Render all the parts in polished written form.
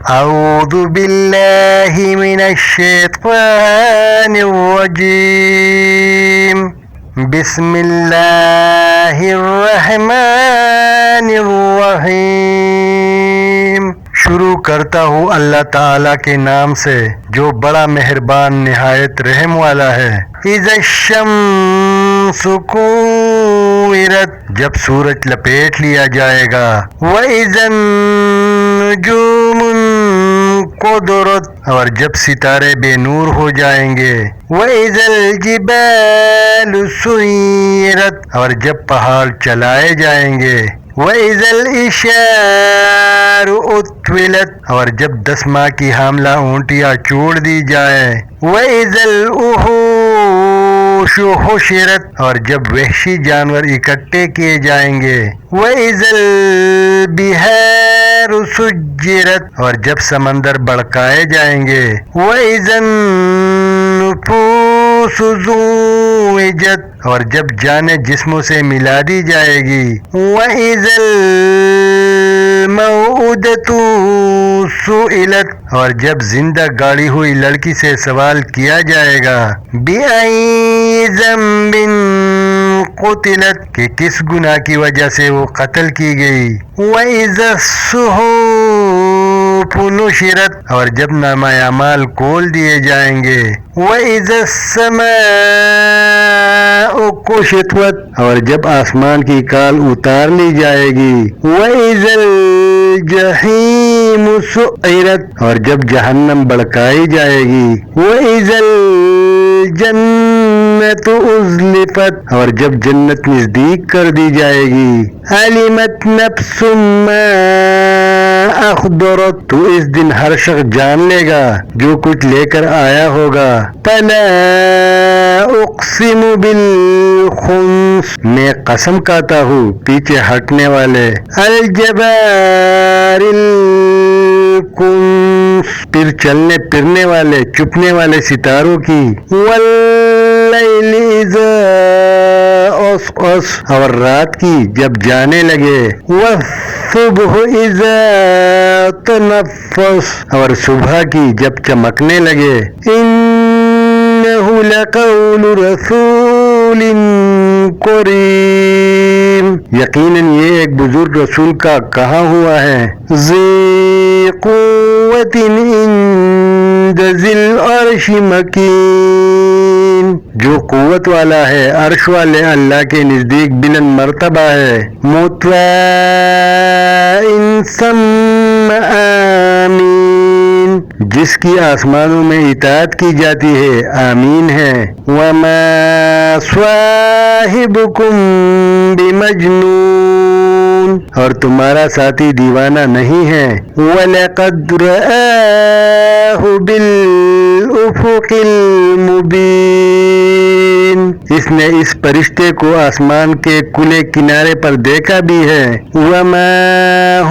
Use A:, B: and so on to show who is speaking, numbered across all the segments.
A: أعوذ بالله من الشيطان الرجيم بسم الله الرحمن الرحیم. شروع کرتا ہوں اللہ تعالیٰ کے نام سے جو بڑا مہربان نہایت رحم والا ہے. اذا الشمس کورت، جب سورج لپیٹ لیا جائے گا. واذا النجوم انقدرت، اور جب ستارے بے نور ہو جائیں گے. واذا الجبال سیرت، اور جب پہاڑ چلائے جائیں گے. وَإِذَا الْإِشَارُ أُطْوِلَتْ، اور جب 10 ماہ کی حاملہ اونٹیاں چھوڑ دی جائیں. وَإِذَا الْوُحُوشُ حُشِرَتْ، اور جب وحشی جانور اکٹھے کیے جائیں گے. وَإِذَا الْبِحَارُ سُجِّرَتْ، اور جب سمندر بڑکائے جائیں گے. وَإِذَا النُّفُوسُ زُوِّجَتْ، اور جب جانیں جسموں سے ملا دی جائے گی. وَإِذَا الْمَوْءُودَةُ سُئِلَتْ، اور جب زندہ گاڑی ہوئی لڑکی سے سوال کیا جائے گا. بِأَيِّ ذَنبٍ قُتِلَتْ، کہ کس گناہ کی وجہ سے وہ قتل کی گئی. وَإِذَا الصُّحُفُ نُشِرَتْ، اور جب نامہ اعمال کھول دیے جائیں گے. وَإِذَا السَّمَاءُ كُشِطَتْ، اور جب آسمان کی کال اتار لی جائے گی. وَإِذَا الْجَحِيمُ سُعِّرَتْ، اور جب جہنم بڑکائی جائے گی. وَإِذَا الْجَنَّةُ أُزْلِفَتْ، اور جب جنت نزدیک کر دی جائے گی. عَلِمَتْ نَفْسٌ مَّا أَحْضَرَتْ، تو اس دن ہر شخص جان لے گا جو کچھ لے کر آیا ہوگا. فَلَا أُقْسِمُ بِالْخُنَّسِ، میں قسم کھاتا ہوں پیچھے ہٹنے والے. الْجَوَارِ الْكُنَّسِ، پھر چلنے پھرنے والے چھپنے والے ستاروں کی. وَاللَّيْلِ إِذَا عَسْعَسَ، اور رات کی جب جانے لگے. وَالصُّبْحِ إِذَا تَنَفَّسَ، اور صبح کی جب چمکنے لگے. إِنَّهُ لَقَوْلُ رَسُولٍ کریم، یقیناً یہ ایک بزرگ رسول کا کہا ہوا ہے. ذی قوت عند ذی العرش مکین، جو قوت والا ہے عرش والے اللہ کے نزدیک بلند مرتبہ ہے. مطاع ثم آمین، جس کی آسمانوں میں اطاعت کی جاتی ہے آمین ہے. وما صاحبکم بمجنون، اور تمہارا ساتھی دیوانہ نہیں ہے. وَلَقَدْ رَآهُ بِالْأُفُقِ الْمُبِينِ، اس نے اس فرشتے کو آسمان کے کھلے کنارے پر دیکھا بھی ہے. وَمَا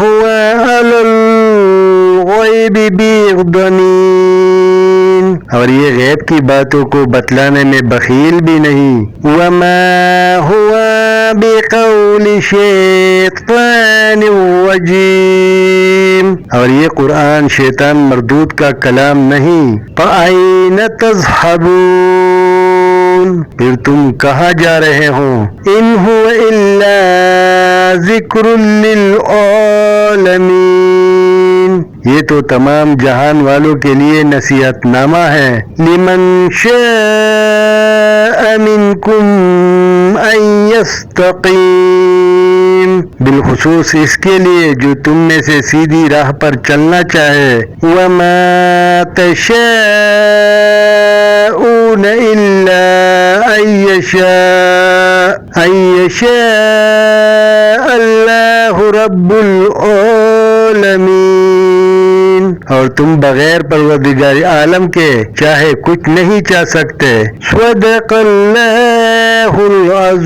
A: هُوَ عَلَى الْغَيْبِ بِضَنِينٍ، اور یہ غیب کی باتوں کو بتلانے میں بخیل بھی نہیں. وَمَا هُوَ بِقَوْلِ شَيْطَانٍ رَجِيمٍ، اور یہ قرآن شیطان مردود کا کلام نہیں. فَأَيْنَ تَذْهَبُونَ، پھر تم کہاں جا رہے ہو. إِنْ هُوَ إِلَّا ذِكْرٌ لِّلْعَالَمِينَ، یہ تو تمام جہان والوں کے لیے نصیحت نامہ ہے. لِمَنْ شَاءَ مِنْكُمْ أَنْ يَسْتَقِيمَ، بالخصوص اس کے لیے جو تم میں سے سیدھی راہ پر چلنا چاہے. وَمَا تَشَاءُونَ إِلَّا أَن يَشَاءَ اللَّهُ رَبُّ الْعَالَمِينَ، اور تم بغیر پروردگار عالم کے چاہے کچھ نہیں چاہ سکتے. صدق اللہ العظیم.